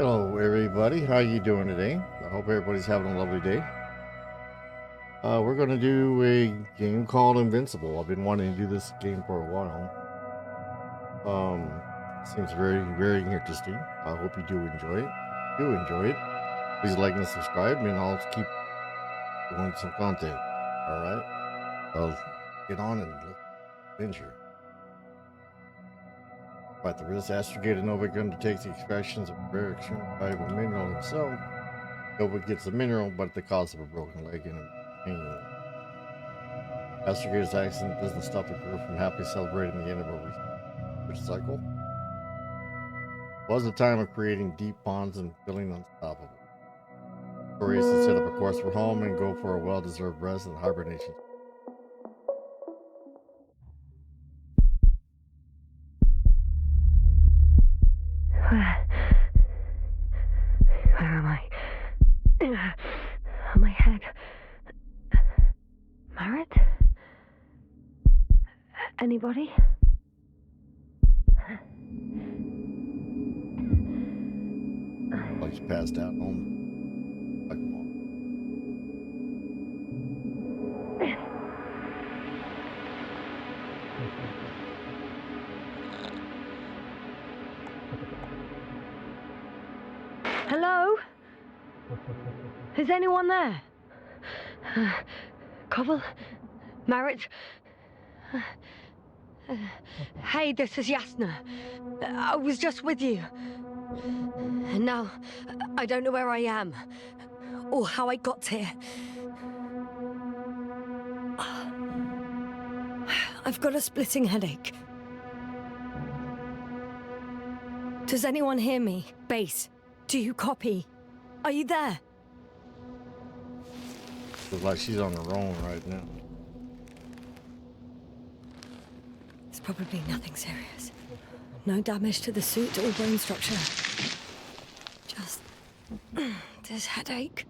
Hello everybody, how you doing today? I hope everybody's having a lovely day. We're going to do a game called Invincible. I've been wanting to do this game for a while. Seems very interesting. I hope you do enjoy it. If you do enjoy it, please like and subscribe, and I'll keep doing some content. Alright? Well, get on and let's adventure. But the risk astrogated Nova undertakes the extractions of a rare extremely valuable mineral himself. Nova gets the mineral, but at the cost of a broken leg and a pain. Astrogator's accident doesn't stop the crew from happily celebrating the end of a research cycle. It was a time of creating deep ponds and feeling unstoppable. Victorious to set up a course for home and go for a well-deserved rest and hibernation. Where am I? My head. Married? Anybody? Like she passed out home. Like mom. Hello? Is anyone there? Cobble? Marriott? Hey, this is Yasna. I was just with you. And now, I don't know where I am. Or how I got here. I've got a splitting headache. Does anyone hear me? Base, do you copy? Are you there? Looks like she's on her own right now. It's probably nothing serious. No damage to the suit or bone structure. Just this headache.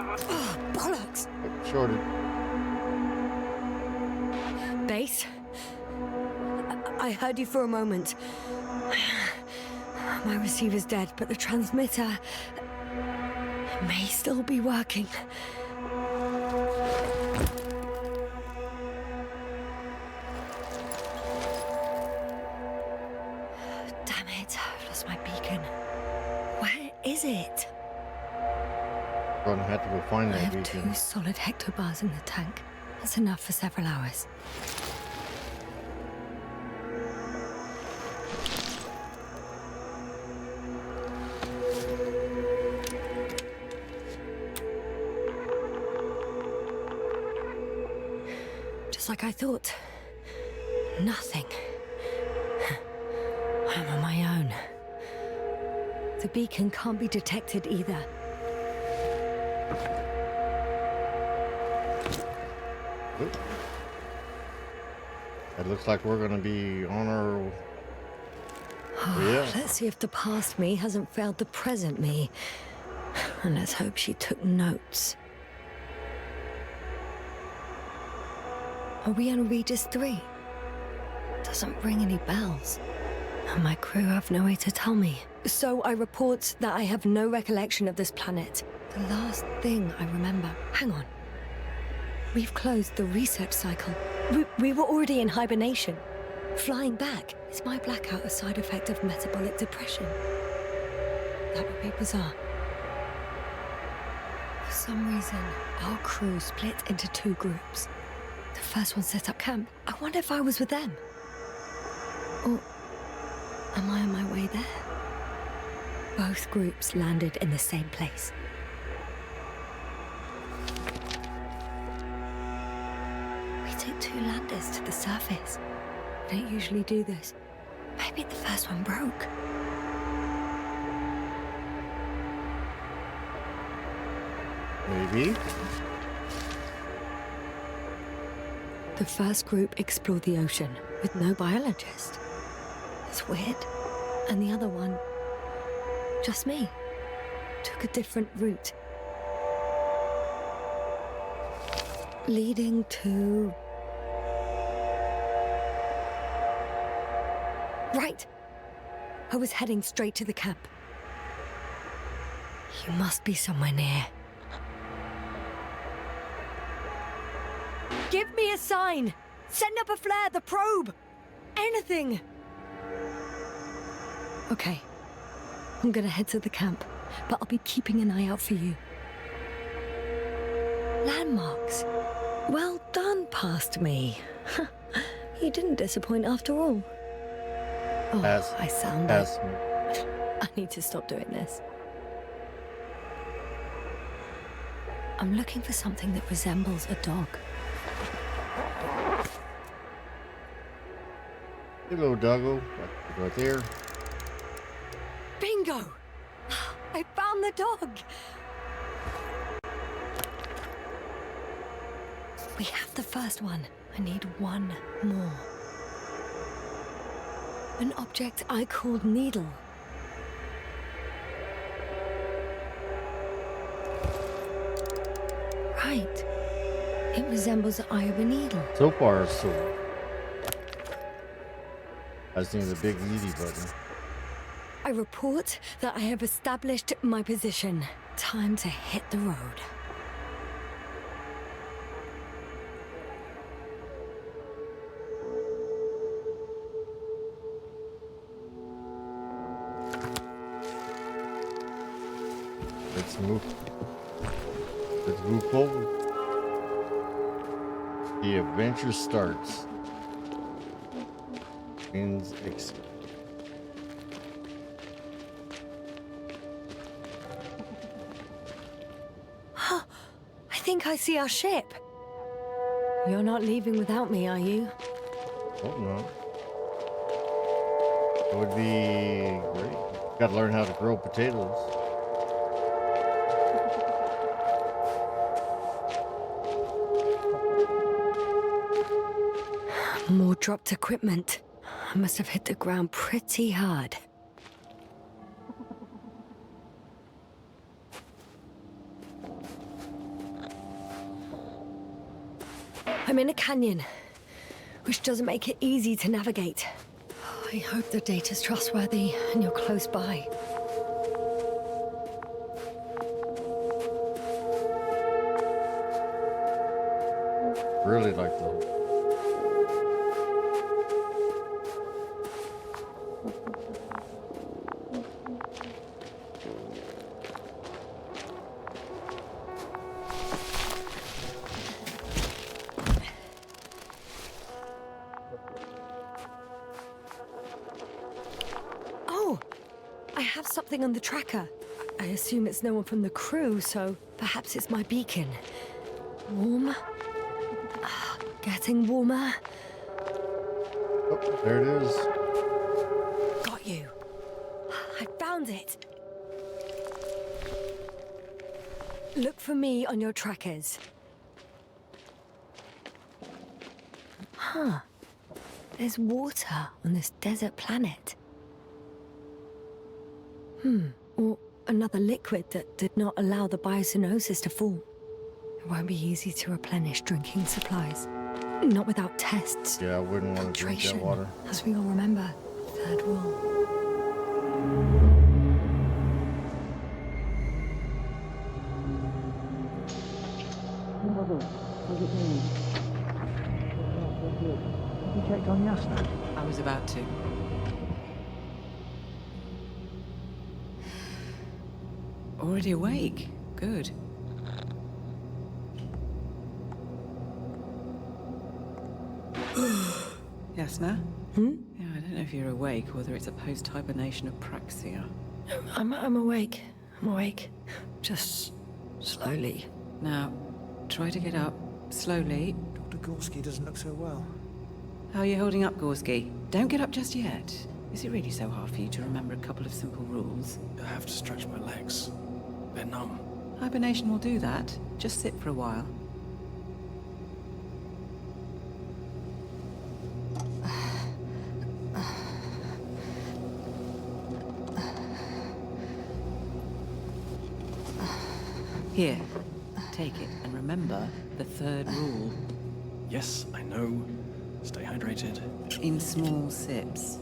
Oh, bollocks! Shorty. Base? I heard you for a moment. My receiver's dead, but the transmitter may still be working. Damn it, I've lost my beacon. Where is it? We're gonna have to go find I that have beacon. 2 solid hectobars in the tank. That's enough for several hours. Just like I thought. Nothing. I'm on my own. The beacon can't be detected either. Oop. It looks like we're gonna be on our... Yeah. Let's see if the past me hasn't failed the present me. And let's hope she took notes. Are we on Regis 3? Doesn't ring any bells. And my crew have no way to tell me. So I report that I have no recollection of this planet. The last thing I remember... Hang on. We've closed the research cycle. We were already in hibernation. Flying back is my blackout a side effect of metabolic depression? That would be bizarre. For some reason, our crew split into 2 groups. The first one set up camp. I wonder if I was with them. Or am I on my way there? Both groups landed in the same place. We took 2 landers to the surface. We don't usually do this. Maybe the first one broke. Maybe. The first group explored the ocean with no biologist. It's weird. And the other one, just me, took a different route. Leading to... Right. I was heading straight to the camp. You must be somewhere near. Give me a sign! Send up a flare, the probe! Anything! Okay. I'm gonna head to the camp, but I'll be keeping an eye out for you. Landmarks. Well done, past me. You didn't disappoint after all. Oh, I sound like... I need to stop doing this. I'm looking for something that resembles a dog. Hello, doggo. Right there. Bingo! I found the dog! We have the first one. I need one more. An object I called needle. Right. It resembles the eye of a needle. So far, so. I just need the big meaty button. I report that I have established my position. Time to hit the road. Let's move. Let's move forward. The adventure starts. Ends exit. I think I see our ship. You're not leaving without me, are you? Hope not. It would be great. Gotta learn how to grow potatoes. More dropped equipment. I must have hit the ground pretty hard. I'm in a canyon, which doesn't make it easy to navigate. I hope the data's trustworthy and you're close by. Really like those. Something on the tracker. I assume it's no one from the crew, so perhaps it's my beacon. Warm. Getting warmer. Oh, there it is. Got you. I found it. Look for me on your trackers. Huh. There's water on this desert planet. Or another liquid that did not allow the biocenosis to fall. It won't be easy to replenish drinking supplies. Not without tests. Yeah, I wouldn't want to drink that water. As we all remember, third rule. Mother, how's it going? Have you checked on Yasna? I was about to. Already awake? Good. Yasna? Yeah, I don't know if you're awake or whether it's a post-hibernation apraxia. I'm awake. I'm awake. Just slowly. Now, try to get up. Slowly. Dr. Gorski doesn't look so well. How are you holding up, Gorski? Don't get up just yet. Is it really so hard for you to remember a couple of simple rules? I have to stretch my legs. They're numb. Hibernation will do that. Just sit for a while. Here, take it and remember the third rule. Yes, I know. Stay hydrated. In small sips.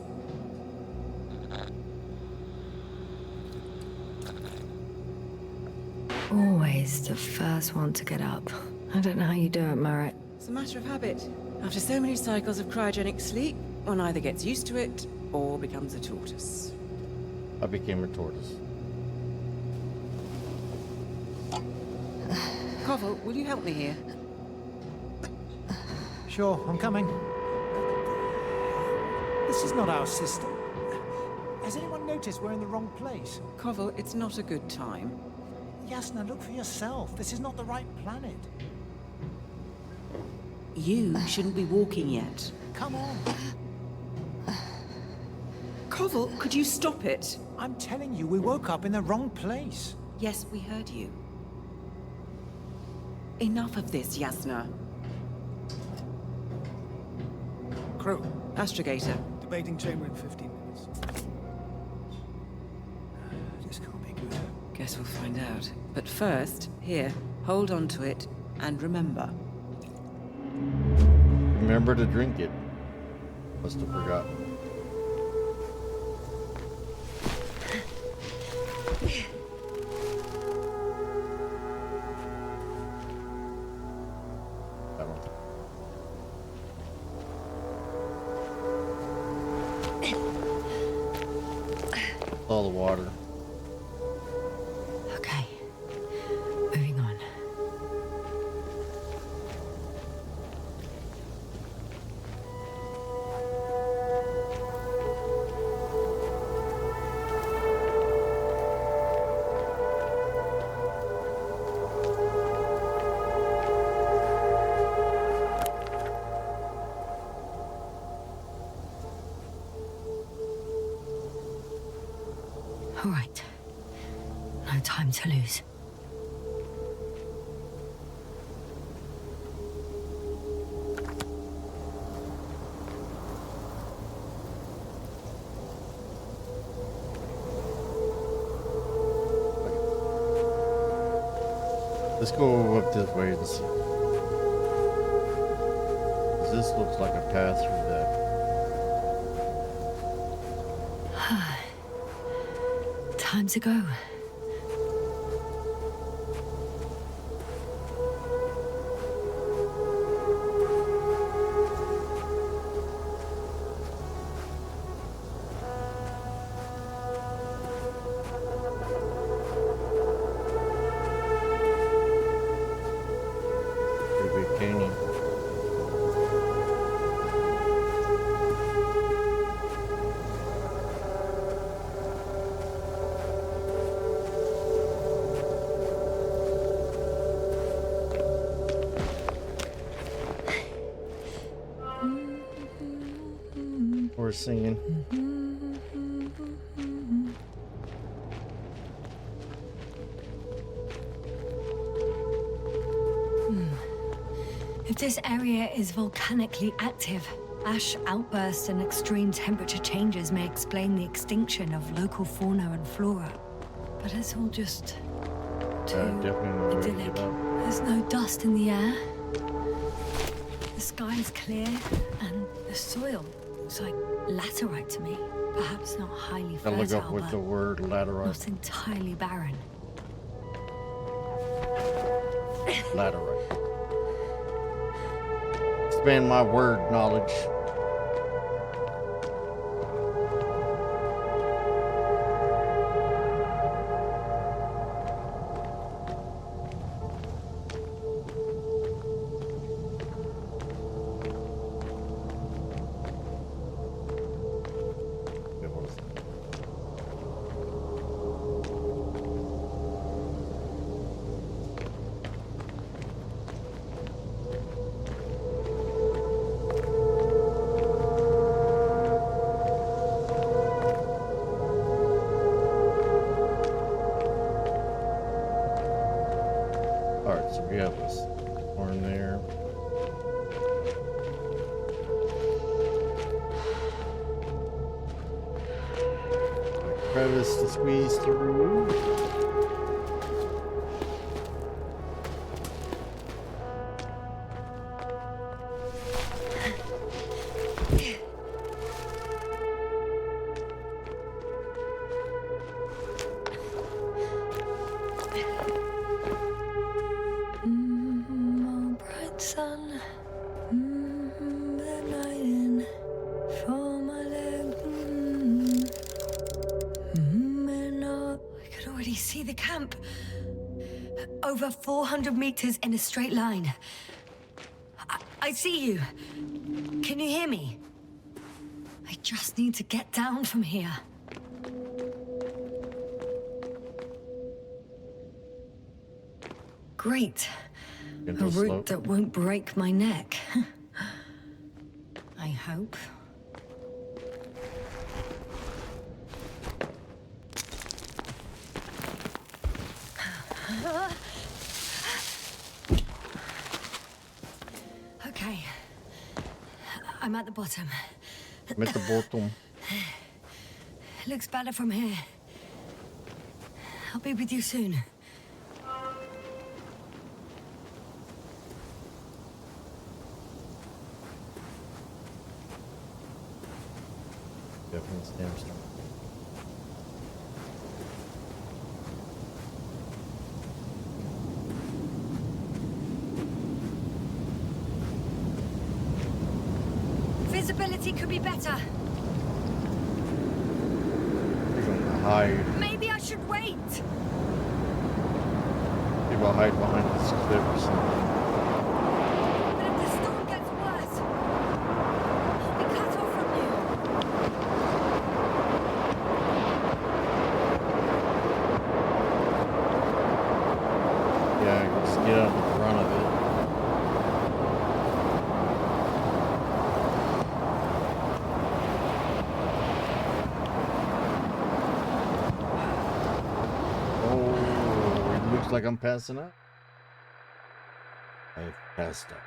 Always the first one to get up. I don't know how you do it, Merritt. It's a matter of habit. After so many cycles of cryogenic sleep, one either gets used to it or becomes a tortoise. I became a tortoise. Koval, will you help me here? Sure, I'm coming. This is not our system. Has anyone noticed we're in the wrong place? Koval, it's not a good time. Yasna, look for yourself. This is not the right planet. You shouldn't be walking yet. Come on. Koval, could you stop it? I'm telling you, we woke up in the wrong place. Yes, we heard you. Enough of this, Yasna. Crew, Astrogator. debating chamber in 15 minutes. This can't be good. Guess we'll find out. But first, here, hold on to it, and remember. Remember to drink it. Must have forgotten. That one. All the water. Okay. Moving on. All right. No time to lose. Let's go up this way and see. This looks like a path through that. Time to go. Pretty big canyon. We're singing. If this area is volcanically active, ash outbursts and extreme temperature changes may explain the extinction of local fauna and flora. But it's all just too Definitely no way to idyllic. get up. There's no dust in the air. The sky is clear, and the soil looks like laterite to me. Perhaps not highly Gotta look up fertile, with the but word laterite. not entirely barren. Laterite. Expand my word knowledge. Alright, so we have this horn there. A crevice to squeeze through. Oh, bright sun, the night in for my leg. And I could already see the camp. Over 400 meters in a straight line. I see you. Can you hear me? I just need to get down from here. Great. A Gentle slope. route that won't break my neck. I hope. Okay. I'm at the bottom. I'm at the bottom. Looks better from here. I'll be with you soon. Definitely Stamstar. Visibility could be better. You're gonna hide. Maybe I should wait. Maybe I'll hide behind this cliff or something. But if the storm gets worse, I'll be cut off from you. Yeah, just get out the front of it. Oh, it looks like I'm passing out. I've passed out.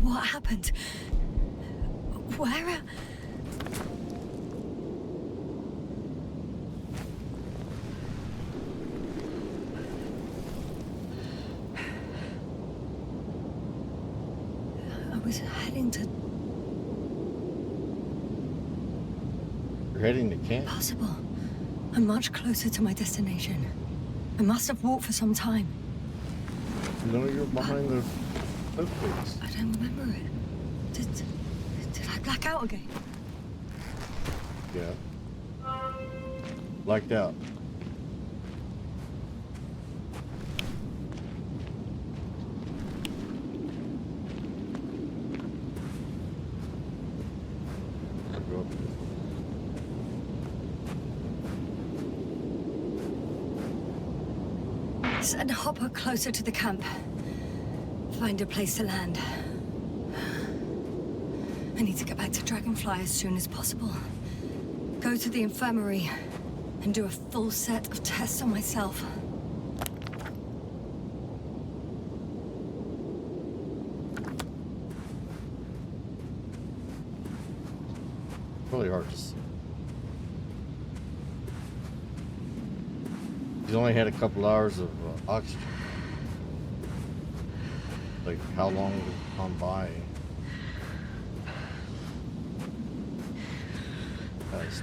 What happened? Where? I was heading to... You're heading to camp. Impossible. I'm much closer to my destination. I must have walked for some time. No, you're behind the cliff face. I don't remember it. Did I black out again? Yeah. Blacked out. Go up. Send Hopper closer to the camp. Find a place to land. I need to get back to Dragonfly as soon as possible. Go to the infirmary and do a full set of tests on myself. Really hard to see. He's only had a couple hours of oxygen. Like, how long has it gone by? Guys.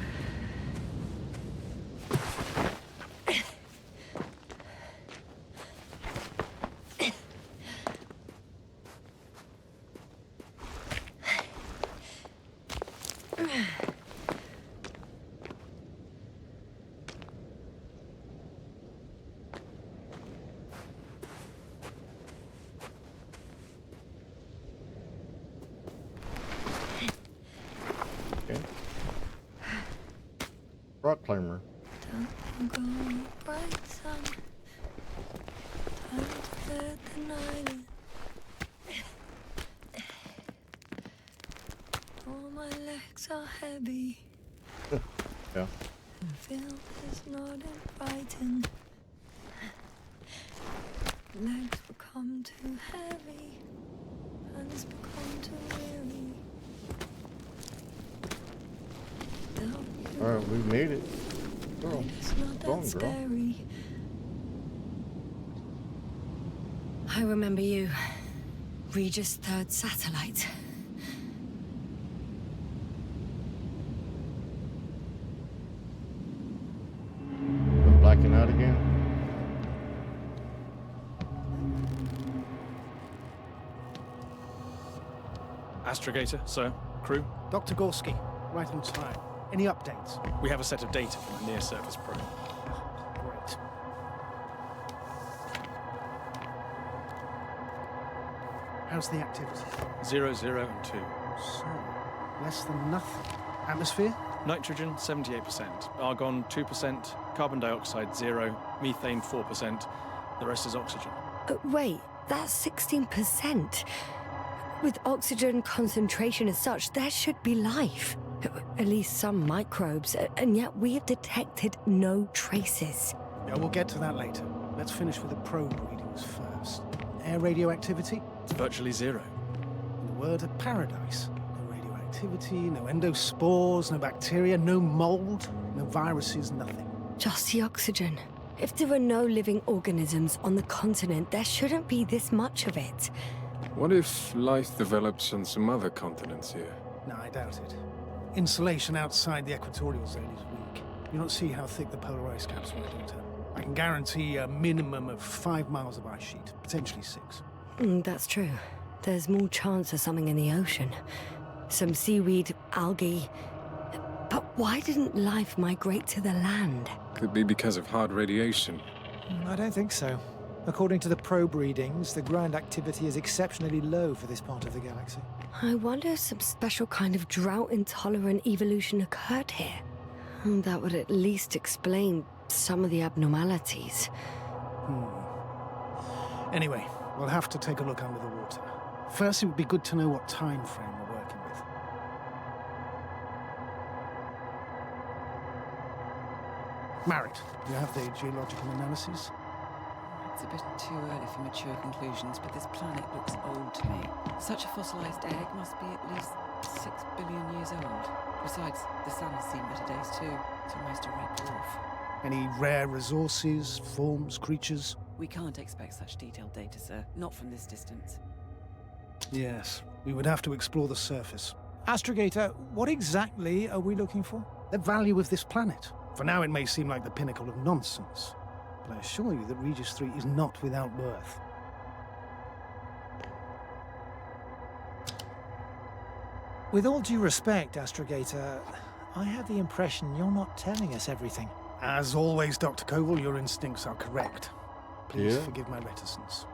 Okay. Rock climber. Don't go, bright sun. Time to let the night in. All my legs are heavy. Yeah. The film is not inviting. Legs become too heavy. Hands become too weary. They'll be Alright, we made it. Girl. It's not Go on, that girl. scary. I remember you. Regis' third satellite. We're blacking out again. Astrogator, sir. Crew, Dr. Gorski, right on time. Any updates? we have a set of data from a near-surface probe. Great. How's the activity? 0, 0, and 2. So, less than nothing. Atmosphere? Nitrogen, 78%. Argon, 2%. Carbon dioxide, 0. Methane, 4%. The rest is oxygen. Wait, that's 16%. With oxygen concentration as such, there should be life. At least some microbes, and yet we have detected no traces. Yeah, we'll get to that later. Let's finish with the probe readings first. Air radioactivity? It's virtually 0. In a word, a paradise. No radioactivity, no endospores, no bacteria, no mold, no viruses, nothing. Just the oxygen. If there are no living organisms on the continent, there shouldn't be this much of it. What if life develops on some other continents here? No, I doubt it. Insulation outside the equatorial zone is weak. You don't see how thick the polar ice caps were, Doctor. I can guarantee a minimum of 5 miles of ice sheet, potentially 6. That's true. There's more chance of something in the ocean. Some seaweed, algae. But why didn't life migrate to the land? Could be because of hard radiation. I don't think so. According to the probe readings, the ground activity is exceptionally low for this part of the galaxy. I wonder if some special kind of drought-intolerant evolution occurred here. That would at least explain some of the abnormalities. Anyway, we'll have to take a look under the water. First, it would be good to know what time frame we're working with. Marit, do you have the geological analysis? It's a bit too early for mature conclusions, but this planet looks old to me. Such a fossilized egg must be at least 6 billion years old. Besides, the sun has seen better days too. It's almost a red dwarf. Any rare resources, forms, creatures? We can't expect such detailed data, sir. Not from this distance. Yes, we would have to explore the surface. Astrogator, what exactly are we looking for? The value of this planet. For now, it may seem like the pinnacle of nonsense, but I assure you that Regis 3 is not without worth. With all due respect, Astrogator, I have the impression you're not telling us everything. As always, Dr. Koval, your instincts are correct. Please Yeah. forgive my reticence.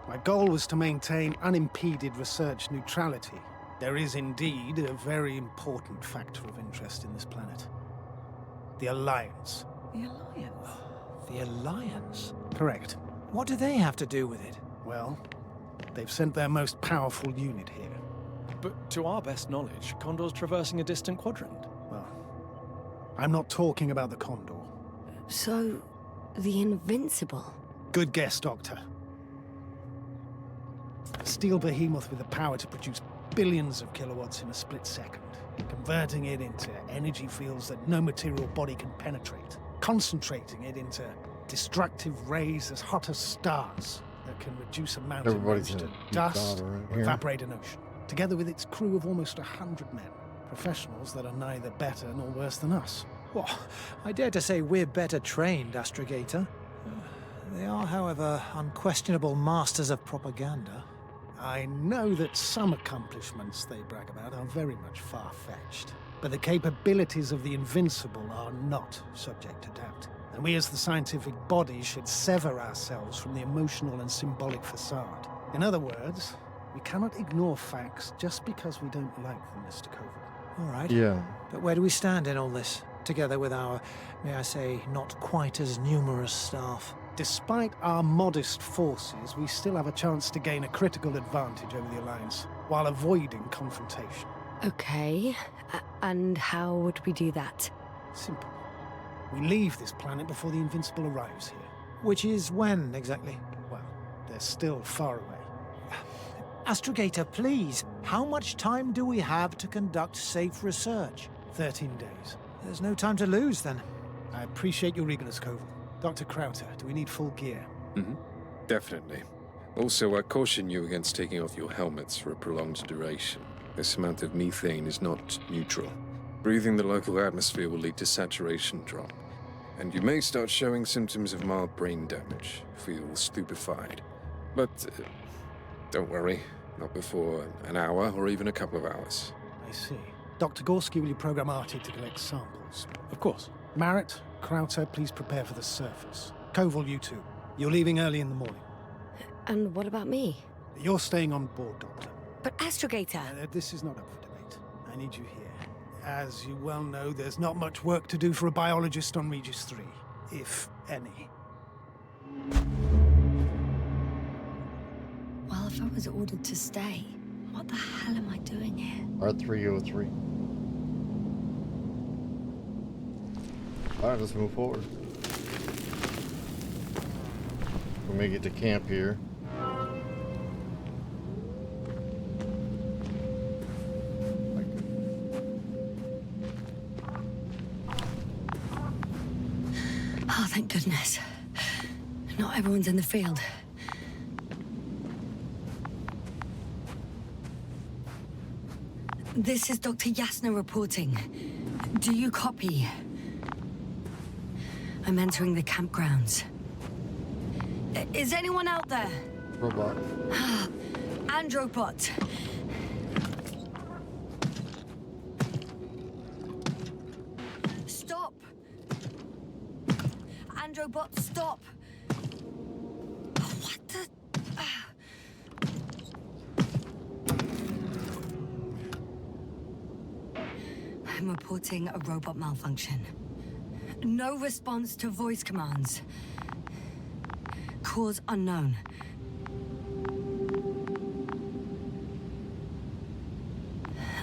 My goal was to maintain unimpeded research neutrality. There is indeed a very important factor of interest in this planet. The Alliance. The Alliance? The Alliance? Correct. What do they have to do with it? Well, they've sent their most powerful unit here. But to our best knowledge, Condor's traversing a distant quadrant. Well, I'm not talking about the Condor. So, the Invincible. Good guess, Doctor. A steel behemoth with the power to produce billions of kilowatts in a split second, converting it into energy fields that no material body can penetrate, concentrating it into destructive rays as hot as stars that can reduce a mountain Everybody's range in to a deep dust thought or right here. evaporate an ocean, together with its crew of almost 100 men, professionals that are neither better nor worse than us. Well, I dare to say we're better trained, Astrogator. They are, however, unquestionable masters of propaganda. I know that some accomplishments they brag about are very much far-fetched, but the capabilities of the Invincible are not subject to doubt. And we as the scientific body should sever ourselves from the emotional and symbolic facade. In other words, we cannot ignore facts just because we don't like them, Mr. Koval. All right. Yeah. But where do we stand in all this, together with our, may I say, not quite as numerous staff? Despite our modest forces, we still have a chance to gain a critical advantage over the Alliance, while avoiding confrontation. Okay, and how would we do that? Simple. We leave this planet before the Invincible arrives here. Which is when, exactly? Well, they're still far away. Astrogator, please, how much time do we have to conduct safe research? 13 days. There's no time to lose, then. I appreciate your eagerness, Koval. Dr. Crowther, do we need full gear? Definitely. Also, I caution you against taking off your helmets for a prolonged duration. This amount of methane is not neutral. Breathing the local atmosphere will lead to saturation drop, and you may start showing symptoms of mild brain damage, feel stupefied. But don't worry, not before an hour or even a couple of hours. I see. Dr. Gorski, will you program Artie to collect samples? Of course. Marrett, Crowther, please prepare for the surface. Koval, you too. You're leaving early in the morning. And what about me? You're staying on board, Doctor. But Astrogator... This is not up for debate. I need you here. As you well know, there's not much work to do for a biologist on Regis 3, if any. Well, if I was ordered to stay, what the hell am I doing here? R303. Alright, let's move forward. We'll make it to camp here. Oh, thank goodness. Not everyone's in the field. This is Dr. Yasna reporting. Do you copy? I'm entering the campgrounds. Is anyone out there? Robot. Andropot. Stop. Androbot, stop. What the... I'm reporting a robot malfunction. No response to voice commands. Cause unknown.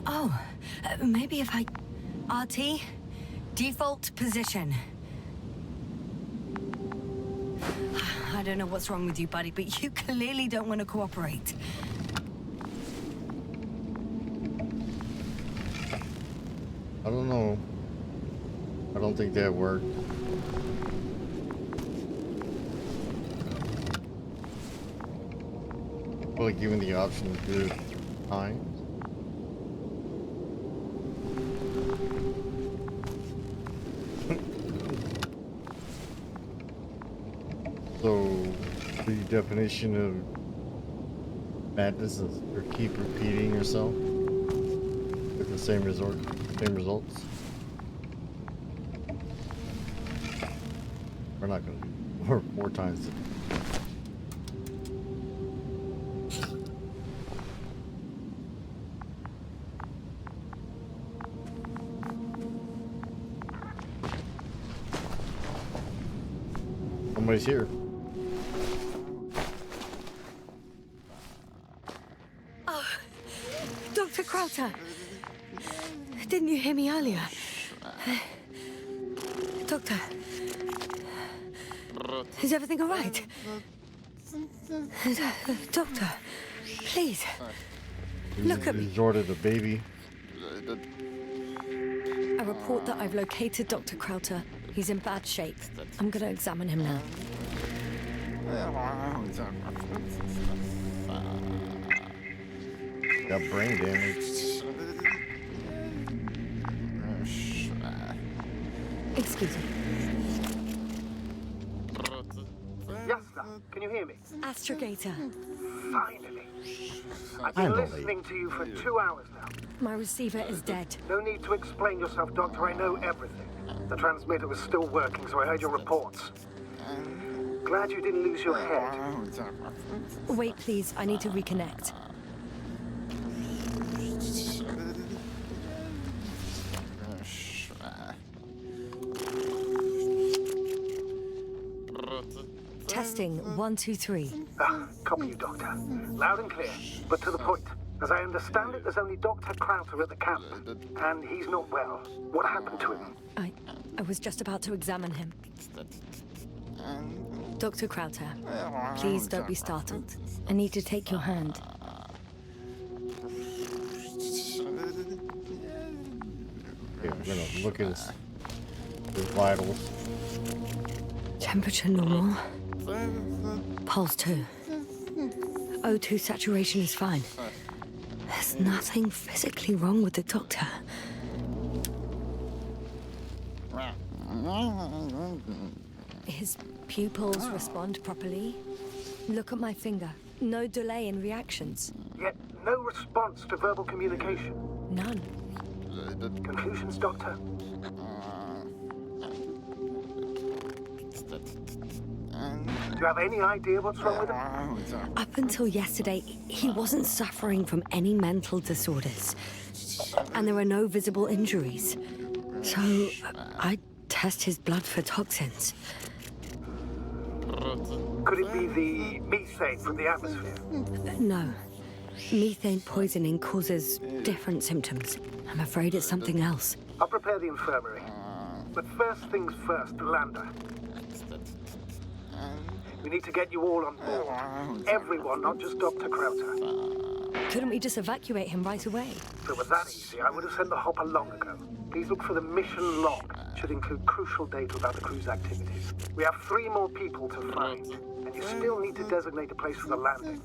Oh, maybe if I... RT? Default position. I don't know what's wrong with you, buddy, but you clearly don't want to cooperate. I don't know. I don't think that worked. Well, given the option to do it 3 times. So, the definition of madness is to keep repeating yourself with the same results. We're not going to do more times. Somebody's here. Oh, Dr. Crowther. Didn't you hear me earlier? Doctor. Is everything all right? Doctor, please. Look at me. Resorted a baby. I report that I've located Dr. Crowther. He's in bad shape. I'm gonna examine him now. Got brain damage. Excuse me. Yasna, can you hear me? Astrogator. Finally. I've been listening to you for 2 hours now. My receiver is dead. No need to explain yourself, Doctor. I know everything. The transmitter was still working, so I heard your reports. Glad you didn't lose your head. Wait, please. I need to reconnect. Testing 1, 2, 3. Copy you, Doctor. Loud and clear, but to the point. As I understand it, there's only Dr. Crowther at the camp, and he's not well. What happened to him? I was just about to examine him. Dr. Crowther, please don't be startled. I need to take your hand. Okay, we're gonna look at his His vitals. Temperature normal. Pulse 2. O2 saturation is fine. There's nothing physically wrong with the doctor. His pupils respond properly. Look at my finger. No delay in reactions. Yet no response to verbal communication. None. Conclusions, Doctor? Do you have any idea what's wrong with him? Up until yesterday, he wasn't suffering from any mental disorders. And there were no visible injuries. So, I test his blood for toxins. Could it be the methane from the atmosphere? No. Methane poisoning causes different symptoms. I'm afraid it's something else. I'll prepare the infirmary. But first things first, the lander. We need to get you all on board. Everyone, not just Dr. Krauter. Couldn't we just evacuate him right away? If it were that easy, I would have sent the hopper long ago. Please look for the mission log. It should include crucial data about the crew's activities. We have 3 more people to find, and you still need to designate a place for the landing.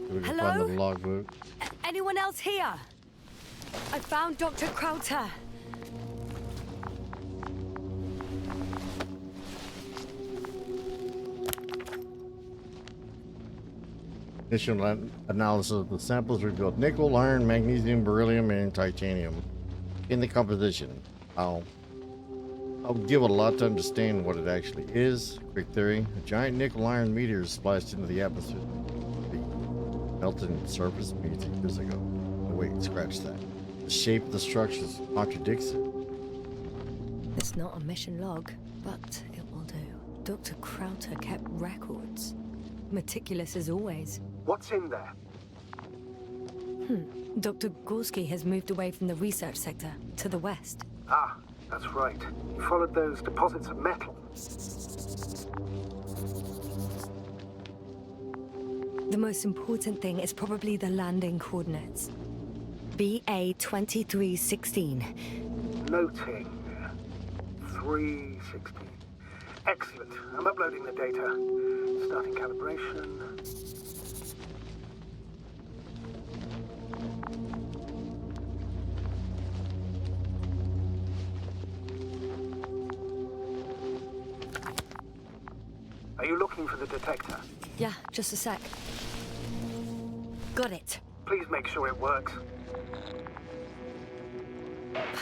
We can Hello? find the logbook. Anyone else here? I found Dr. Krauter. Initial analysis of the samples revealed nickel, iron, magnesium, beryllium, and titanium in the composition. I'll give it a lot to understand what it actually is. Quick theory: a giant nickel-iron meteor splashed into the atmosphere. Melted in surface meters years ago. Oh, wait, scratch that. The shape of the structure contradicts it. It's not a mission log, but it will do. Dr. Krauter kept records. Meticulous as always. What's in there? Dr. Gorski has moved away from the research sector to the west. Ah, that's right. You followed those deposits of metal. The most important thing is probably the landing coordinates. BA 2316. Noting. 316. Excellent. I'm uploading the data. Starting calibration. Are you looking for the detector? Yeah, just a sec. Got it. Please make sure it works.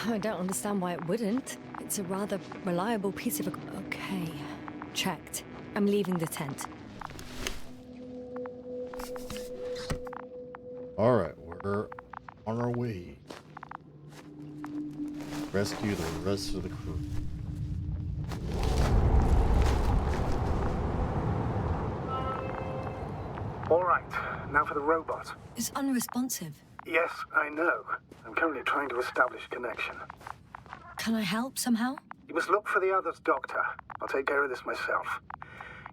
I don't understand why it wouldn't. It's a rather reliable piece of... Okay, checked. I'm leaving the tent. All right, we're on our way. Rescue the rest of the crew. All right, now for the robot. It's unresponsive. Yes, I know. I'm currently trying to establish connection. Can I help somehow? You must look for the others, Doctor. I'll take care of this myself.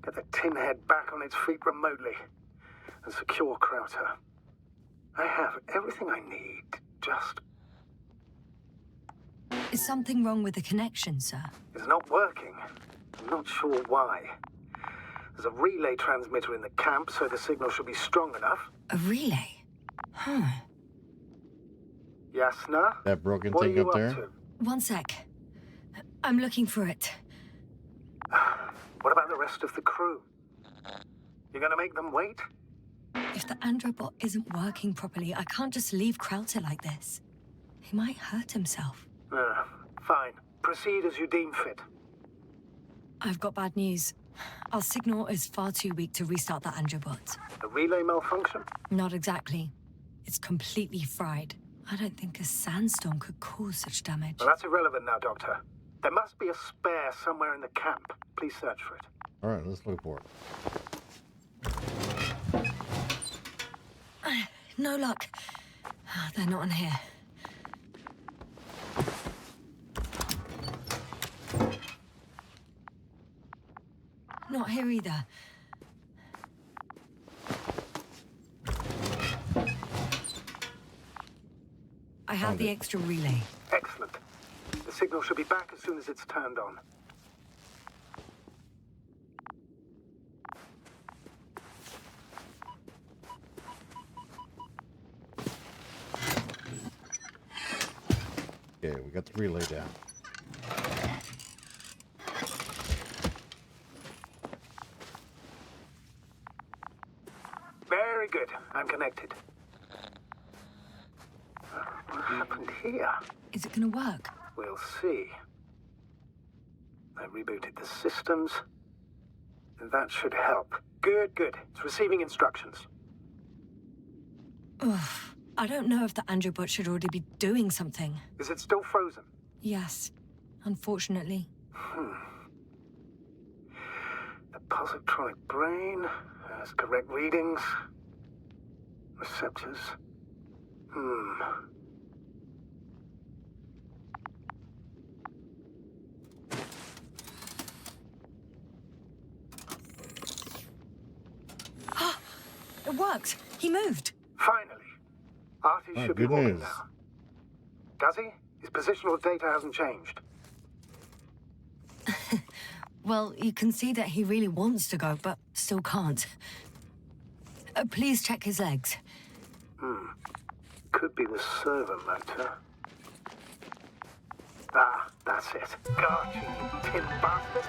Get the tin head back on its feet remotely. And secure Krauter. I have everything I need. Just... Is something wrong with the connection, sir? It's not working. I'm not sure why. There's a relay transmitter in the camp, so the signal should be strong enough. A relay? Huh. Yasna? That broken What are thing you up there? to? One sec. I'm looking for it. What about the rest of the crew? You're gonna make them wait? If the androbot isn't working properly, I can't just leave Krauter like this. He might hurt himself. Fine. Proceed as you deem fit. I've got bad news. Our signal is far too weak to restart the androbot. The relay malfunction? Not exactly. It's completely fried. I don't think a sandstorm could cause such damage. Well, that's irrelevant now, Doctor. There must be a spare somewhere in the camp. Please search for it. All right, let's look for it. No luck. They're not in here. Not here either. I have the extra relay. Excellent. The signal should be back as soon as it's turned on. Okay, we got the relay down. Very good. I'm connected. What happened here? Is it gonna work? We'll see. I rebooted the systems. That should help. Good, good. It's receiving instructions. Ugh. I don't know if the Androbot should already be doing something. Is it still frozen? Yes, unfortunately. The positronic brain has correct readings. Receptors. It worked. He moved. Finally. Artie should be good walking news. now. Does he? His positional data hasn't changed. Well, you can see that he really wants to go, but still can't. Please check his legs. Could be the servo motor. Ah, that's it. Got you, you tin bastard.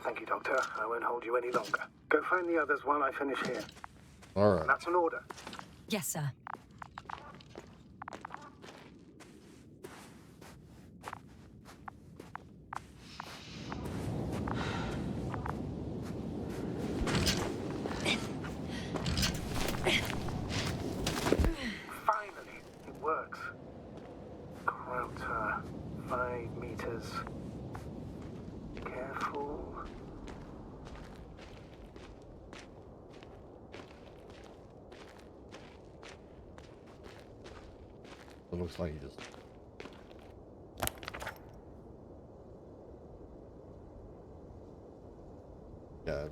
Thank you, Doctor. I won't hold you any longer. Go find the others while I finish here. All right. That's an order. Yes, sir. Finally, it works. Krauter, 5 meters. Careful. It looks like he just. Yeah.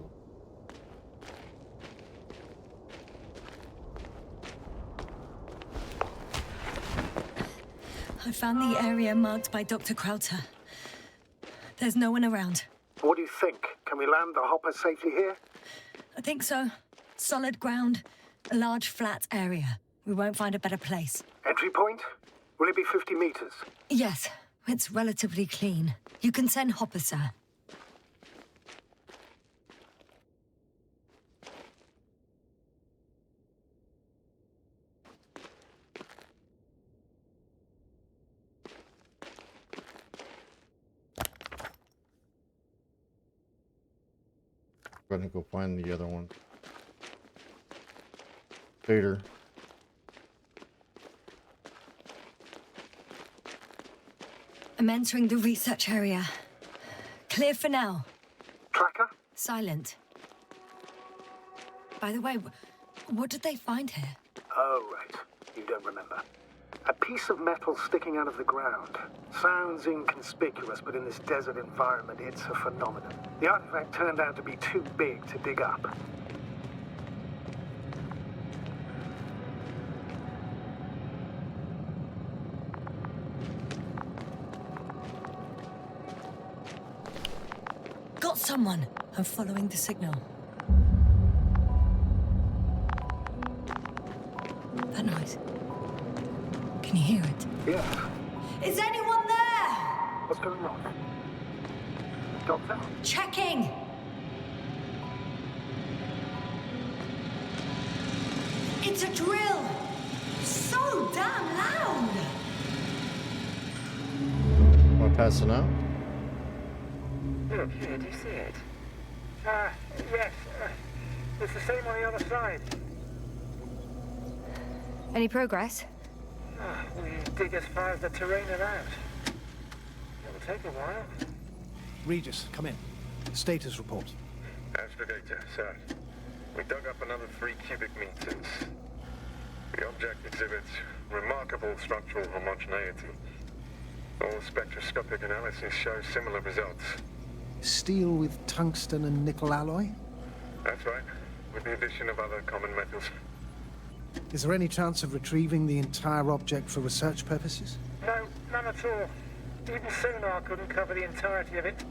I found the area marked by Dr. Krauter. There's no one around. What do you think? Can we land the hopper safely here? I think so. Solid ground, a large flat area. We won't find a better place. Entry point? Will it be 50 meters? Yes, it's relatively clean. You can send Hopper, sir. Gonna go find the other one. Later. I'm entering the research area. Clear for now. Tracker? Silent. By the way, what did they find here? Oh, right. You don't remember. A piece of metal sticking out of the ground. Sounds inconspicuous, but in this desert environment, it's a phenomenon. The artifact turned out to be too big to dig up. Got someone. I'm following the signal. That noise. Can you hear it? Yeah. Is anyone there? What's going on? Doctor? Checking. It's a drill. So damn loud. Want to pass it out? Look, here, do you see it? Yes. It's the same on the other side. Any progress? We dig as far as the terrain allows. It'll take a while. Regis, come in. Status report. Astrogator, sir. We dug up another 3 cubic meters. The object exhibits remarkable structural homogeneity. All spectroscopic analysis shows similar results. Steel with tungsten and nickel alloy? That's right, with the addition of other common metals. Is there any chance of retrieving the entire object for research purposes? No, none at all. Even sonar couldn't cover the entirety of it.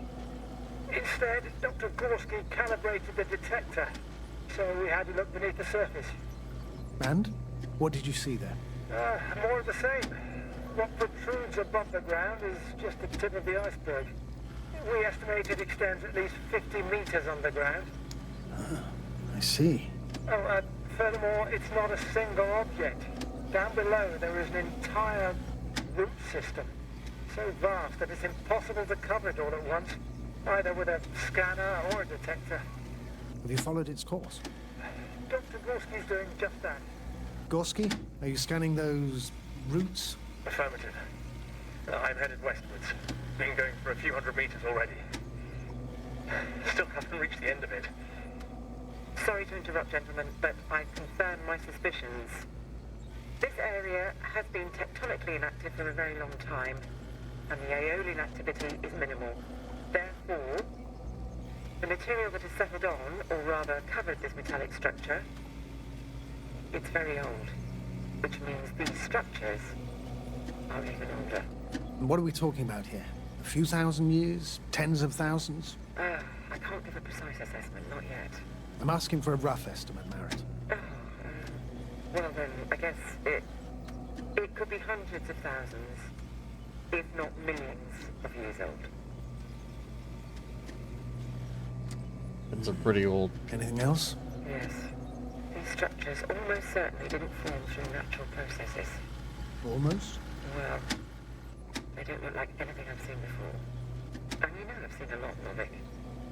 Instead, Dr. Gorski calibrated the detector, so we had to look beneath the surface. And? What did you see there? More of the same. What protrudes above the ground is just the tip of the iceberg. We estimate it extends at least 50 meters underground. I see. Oh, furthermore, it's not a single object. Down below, there is an entire root system. So vast that it's impossible to cover it all at once, either with a scanner or a detector. Have you followed its course? Dr. Gorski's doing just that. Gorski, are you scanning those roots? Affirmative. I'm headed westwards. Been going for a few hundred meters already. Still haven't reached the end of it. Sorry to interrupt, gentlemen, but I confirm my suspicions. This area has been tectonically inactive for a very long time, and the aeolian activity is minimal. Therefore, the material that has settled on, or rather covered this metallic structure, it's very old, which means these structures are even older. What are we talking about here? A few thousand years? Tens of thousands? I can't give a precise assessment, not yet. I'm asking for a rough estimate, Merritt. Well then, I guess it could be hundreds of thousands, if not millions of years old. It's a pretty old. Anything else? Yes. These structures almost certainly didn't form through natural processes. Almost? Well, they don't look like anything I've seen before. And you know I've seen a lot, Novik.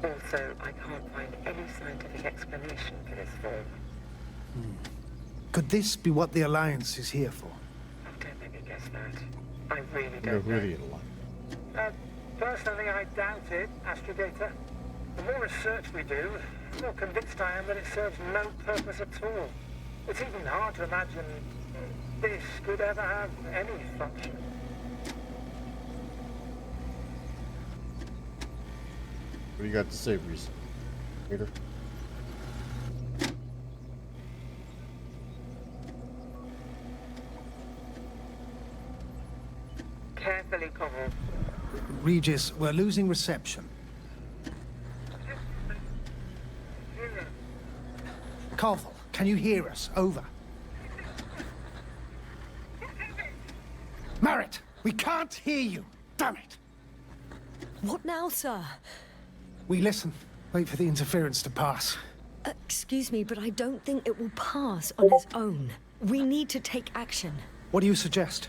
Also, I can't find any scientific explanation for this form. Could this be what the Alliance is here for? Oh, don't make me guess that. I really You're don't know. really alive. Personally, I doubt it, Astrogator. The more research we do, the more convinced I am that it serves no purpose at all. It's even hard to imagine this could ever have any function. What do you got to say, Reese? Peter? Carefully, Connell. Regis, we're losing reception. Carvel, can you hear us? Over. Merritt, we can't hear you. Damn it. What now, sir? We listen. Wait for the interference to pass. Excuse me, but I don't think it will pass on its own. We need to take action. What do you suggest?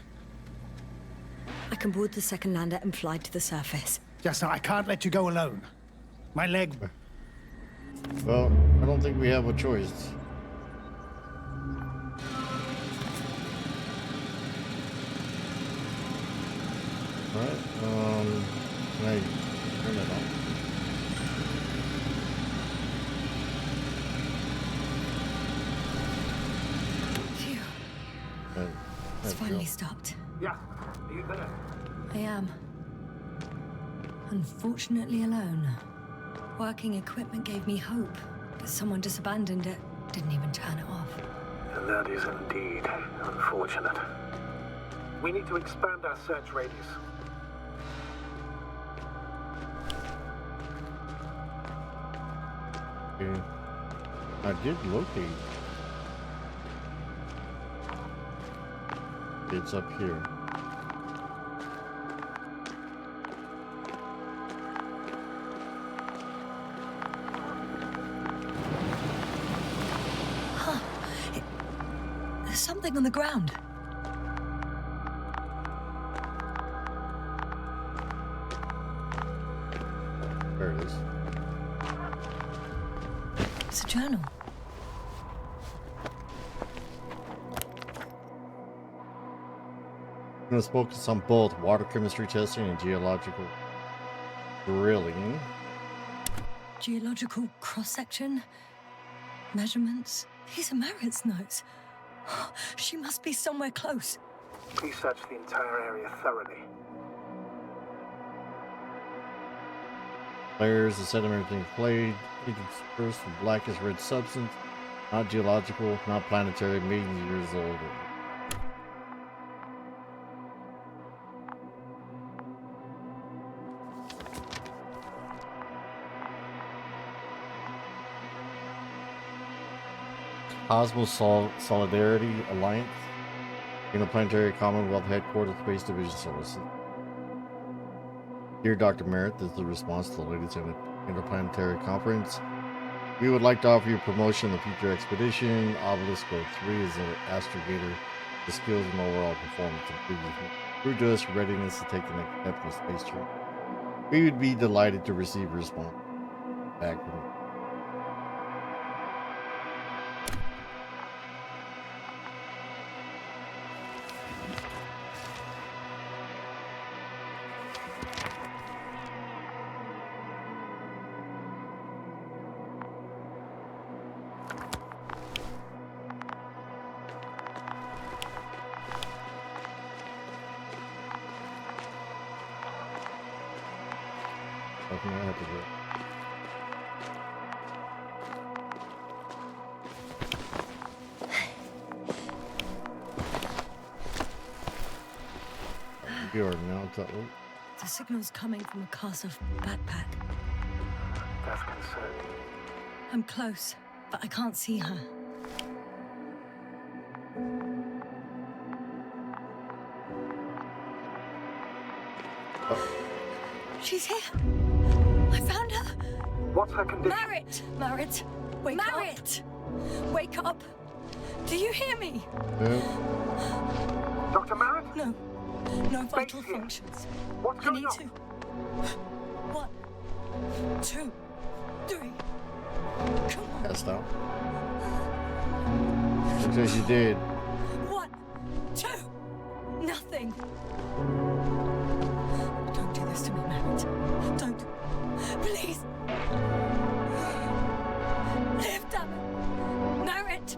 I can board the second lander and fly to the surface. Yasna, I can't let you go alone. My leg... Well, I don't think we have a choice. Alright, can I turn it on? Phew. It's finally stopped. Yeah, are you there? I am. Unfortunately alone. Working equipment gave me hope, but someone just abandoned it. Didn't even turn it off. And that is indeed unfortunate. We need to expand our search radius. Okay. I did locate. It's up here. There's something on the ground. There it is. It's a journal. Let's focus on both water chemistry testing and geological drilling. Geological cross-section? Measurements? These are Merritt's notes. She must be somewhere close. Please search the entire area thoroughly. Layers of sedimentary clay, dispersed with blackish red substance, Not geological, not planetary, millions of years old. Solidarity Alliance, Interplanetary Commonwealth Headquarters, Space Division, Solar System. Dear Dr. Merritt, this is the response to the latest Interplanetary Conference. We would like to offer you promotion in the future expedition. Obelisk Code 3 is an astrogator. The skills and overall performance improved to us readiness to take the next step in the space trip. We would be delighted to receive a response back from you. I have to go. You are now to The signal's coming from a castle backpack. That's concerning. I'm close, but I can't see her. She's here. I found her. What's her condition? Merritt, wake up. Wake up. Do you hear me? Dr. Merritt? No vital functions. What's going on? 1, 2, 3. Come on. Gotta stop. Looks like she did. 1, 2. Nothing. Don't do this to me, Merritt. Don't. Please. Live, damn it. Merritt.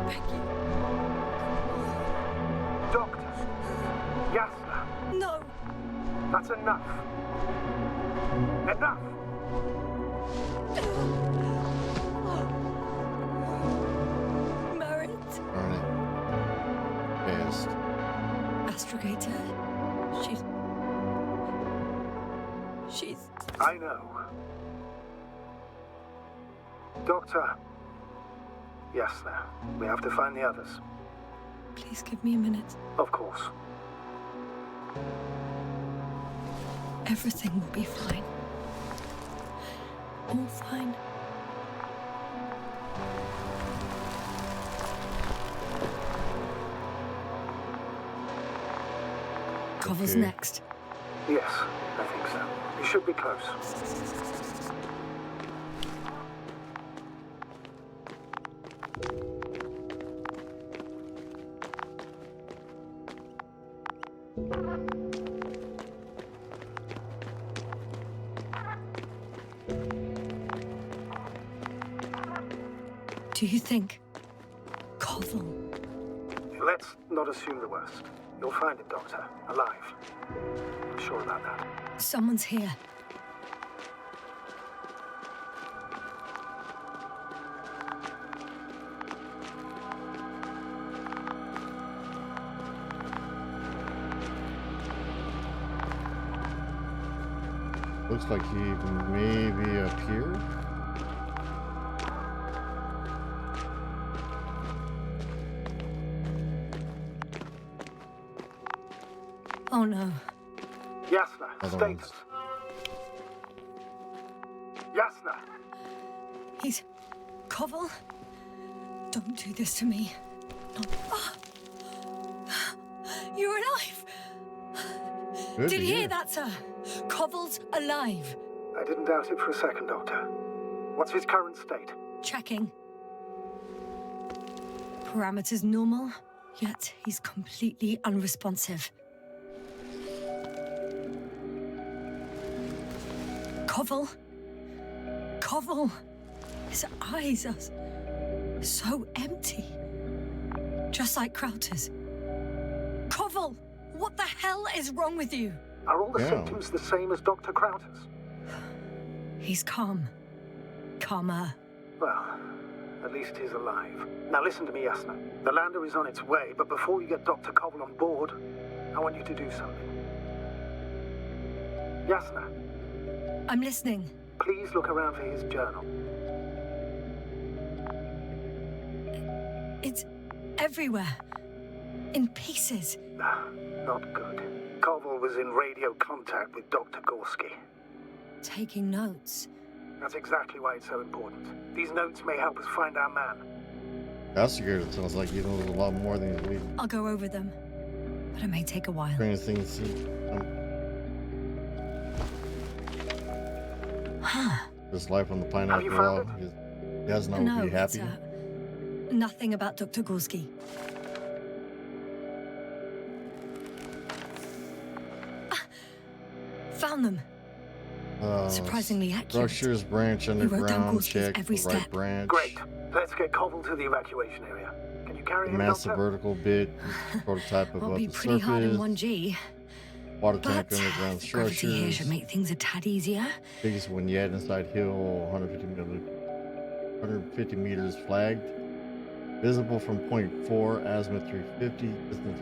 Beg you. Doctor. Yasna. No. That's enough. Enough. Merritt. Darn it. Pissed. Astrogator. She's... I know. Doctor. Yasna, we have to find the others. Please give me a minute. Of course. Everything will be fine. All fine. Cover's Okay. next. Yes, I think so. You should be close. Do you think... Koval? Let's not assume the worst. You'll find it, Doctor. Alive. I'm sure about that. Someone's here. Looks like he may be up here. Oh no. Yasna, Other status. ones. Yasna! He's... Koval? Don't do this to me. Not... Ah! You're alive! Good Did to you hear that, sir? Koval's alive. I didn't doubt it for a second, Doctor. What's his current state? Checking. Parameters normal, yet he's completely unresponsive. Koval? Koval? His eyes are so empty. Just like Crowter's. Koval! What the hell is wrong with you? Are all the Yeah. symptoms the same as Dr. Crowter's? He's calm. calmer. Well, at least he's alive. Now listen to me, Yasna. The lander is on its way, but before you get Dr. Koval on board, I want you to do something. Yasna, I'm listening. please look around for his journal. It's everywhere. In pieces. Not good. Koval was in radio contact with Dr. Gorski. Taking notes. That's exactly why it's so important. These notes may help us find our man. Investigator sounds like he knows a lot more than he's leading. I'll go over them. But it may take a while. Strange thing to see. His life on the Have you pineapple found log. Yasna No, would be it's, happy. nothing about Dr. Gorski. Found them. Surprisingly accurate. Structures, branch wrote down underground, Gorski's check every the right step. branch. Great. Let's get Koval to the evacuation area. Can you carry him, Massive Doctor? vertical bit, prototype I'll above be the pretty hard in surface. 1G. Water tank But underground the gravity here should structures. make things a tad easier. Biggest one yet inside hill, 150 meters flagged. Visible from point 4, azimuth 350, distance.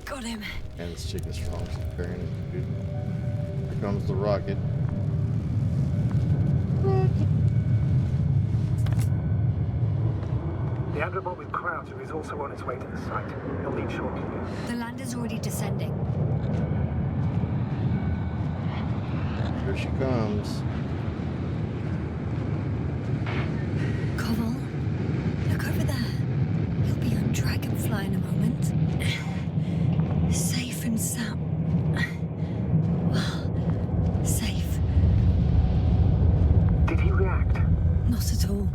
Got him. And this chick is strong, she's carrying it, dude. Here comes the rocket. The Androbot with Crowder is also on its way to the site. He'll leave shortly. The lander's already descending. Here she comes. Koval, look over there. He'll be on Dragonfly in a moment. Safe and sound. Well, safe. Did he react? Not at all.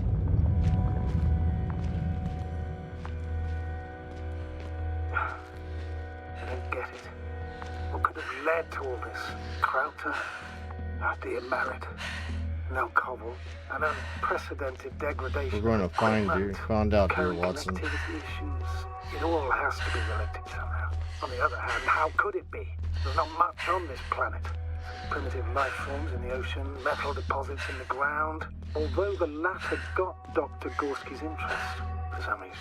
I don't get it. What could have led to all this? Crowder? Our dear Merritt. No Koval. An unprecedented degradation. We're going to of find out here, current Watson. connectivity issues. It all has to be related somehow. On the other hand, how could it be? There's not much on this planet. Primitive life forms in the ocean, metal deposits in the ground. Although the latter got Dr. Gorski's interest for some reason.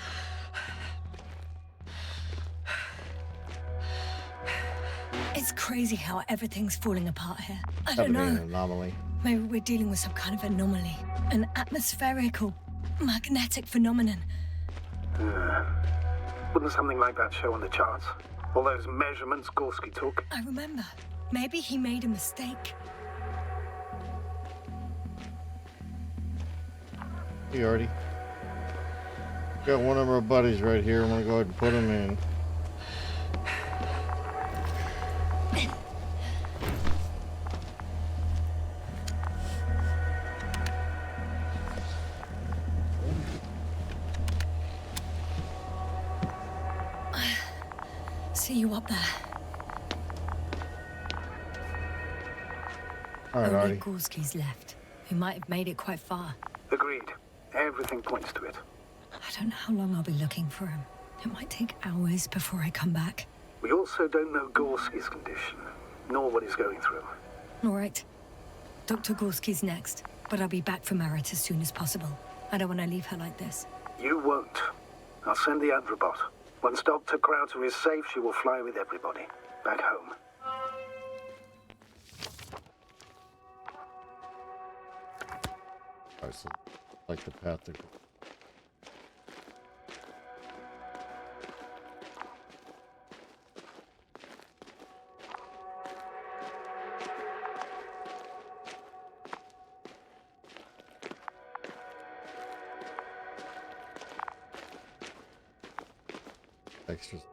It's crazy how everything's falling apart here. I That don't would be an know. anomaly. Maybe we're dealing with some kind of anomaly. An atmospheric or magnetic phenomenon. Wouldn't something like that show on the charts? All those measurements Gorski took? I remember. Maybe he made a mistake. Hey, Artie. Got one of our buddies right here. I'm gonna go ahead and put him in. See you up there. All right, Only Artie. Gorski's left. He might have made it quite far. Agreed. Everything points to it. I don't know how long I'll be looking for him. It might take hours before I come back. We also don't know Gorski's condition, nor what he's going through. All right. Dr. Gorski's next, but I'll be back for Merritt as soon as possible. I don't want to leave her like this. You won't. I'll send the Androbot. Once Dr. Crowder is safe, she will fly with everybody. Back home. All right, so like the path to go. Extras.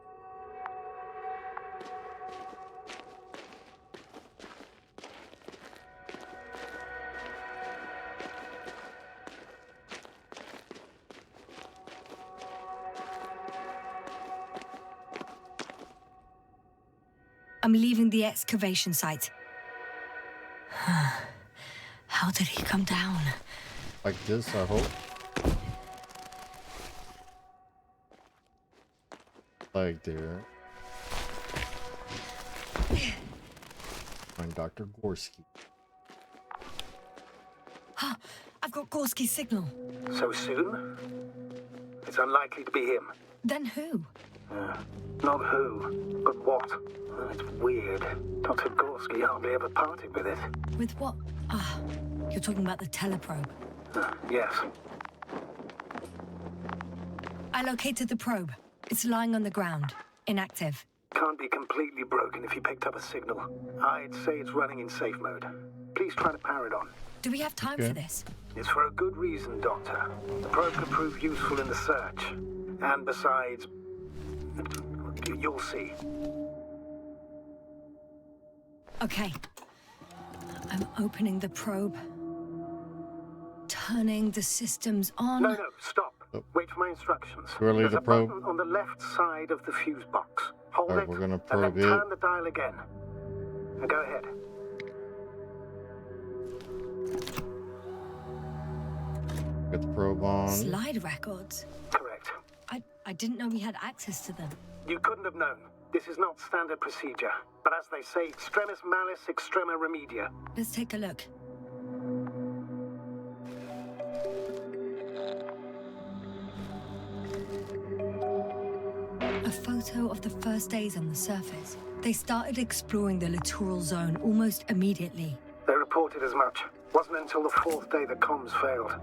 I'm leaving the excavation site. How did he come down? Like this, I hope. Like there. Find Dr. Gorski. I've got Gorski's signal. So soon? It's unlikely to be him. Then who? Not who, but what. It's weird. Dr. Gorski hardly ever parted with it. With what? You're talking about the teleprobe. Yes. I located the probe. It's lying on the ground. Inactive. Can't be completely broken if you picked up a signal. I'd say it's running in safe mode. Please try to power it on. Do we have time for this? It's for a good reason, Doctor. The probe could prove useful in the search. And besides, you'll see. Okay. I'm opening the probe. Turning the systems on. No, stop. Wait for my instructions. Really, There's the a probe? button on the left side of the fuse box. Hold Alright, it, we're gonna and probe then it. turn the dial again. Now go ahead. Get the probe on. Slide records. Correct. I didn't know we had access to them. You couldn't have known. This is not standard procedure. But as they say, extremis malis, extrema remedia. Let's take a look. A photo of the first days on the surface. They started exploring the littoral zone almost immediately. They reported as much. Wasn't until the fourth day that comms failed.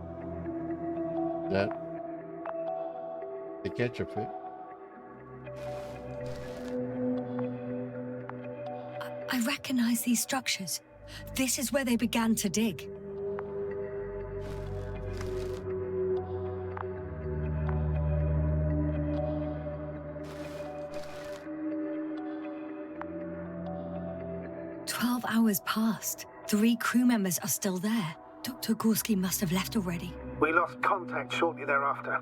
That. They catch a fit. I recognize these structures. This is where they began to dig. Hours passed. 3 crew members are still there. Dr. Gorski must have left already. We lost contact shortly thereafter.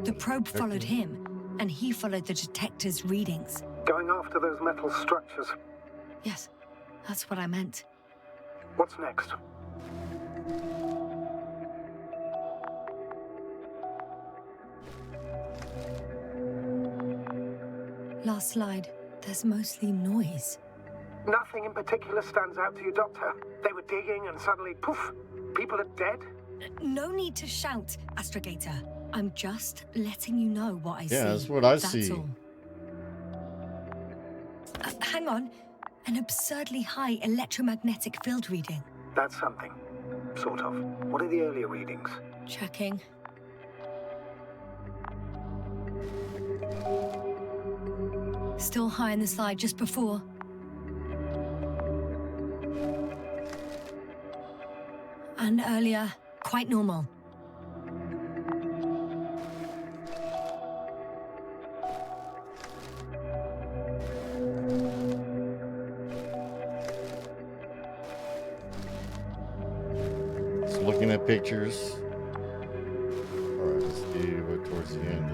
The probe followed him, and he followed the detector's readings. Going after those metal structures. Yes, that's what I meant. What's next? Last slide. There's mostly noise. Nothing in particular stands out to you, Doctor? They were digging and suddenly, poof, people are dead? No need to shout, Astrogator. I'm just letting you know what I see. Yeah, that's what I see. That's all. Hang on. An absurdly high electromagnetic field reading. That's something. Sort of. What are the earlier readings? Checking. Still high in the slide just before. And earlier, quite normal. Just looking at pictures. Alright, let's do it towards the end.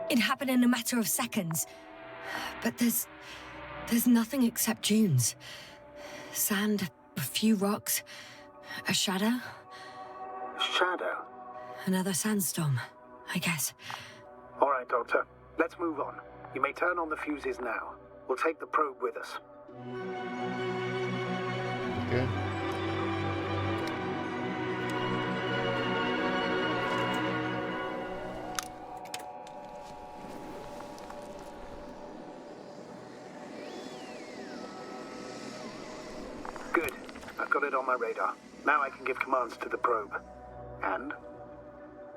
It happened in a matter of seconds. But there's nothing except dunes. Sand, a few rocks, a shadow. Shadow? Another sandstorm, I guess. All right, Doctor. Let's move on. You may turn on the fuses now. We'll take the probe with us. Okay. Good. I've got it on my radar. Now I can give commands to the probe. And?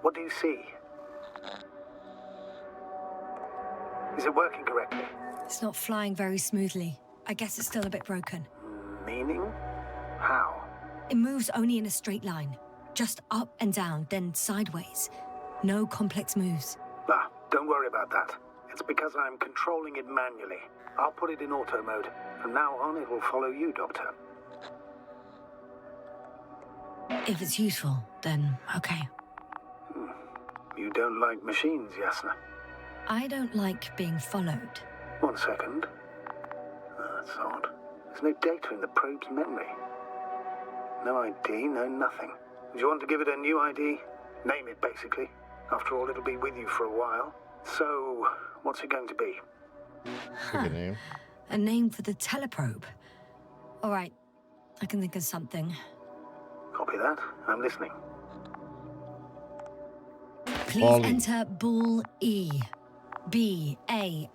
What do you see? Is it working correctly? It's not flying very smoothly. I guess it's still a bit broken. Meaning? How? It moves only in a straight line. Just up and down, then sideways. No complex moves. Ah, don't worry about that. It's because I'm controlling it manually. I'll put it in auto mode. From now on, it will follow you, Doctor. If it's useful, then okay. You don't like machines, Yasna? I don't like being followed. 1 second. That's odd. There's no data in the probe's memory. No ID, no nothing. Do you want to give it a new ID? Name it, basically. After all, it'll be with you for a while. So, what's it going to be? Pick a name. A name for the teleprobe. All right, I can think of something. Copy that. I'm listening. Please Ball E. enter Ball E. B-A-L-L-E.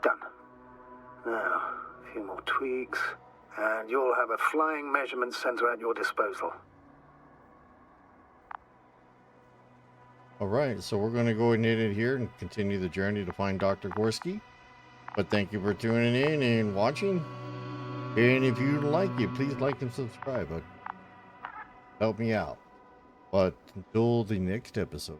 Done. Now, a few more tweaks, and you'll have a flying measurement center at your disposal. All right, so we're going to go and end it here and continue the journey to find Dr. Gorski. But thank you for tuning in and watching. And if you like it, please like and subscribe. Help me out. But until the next episode.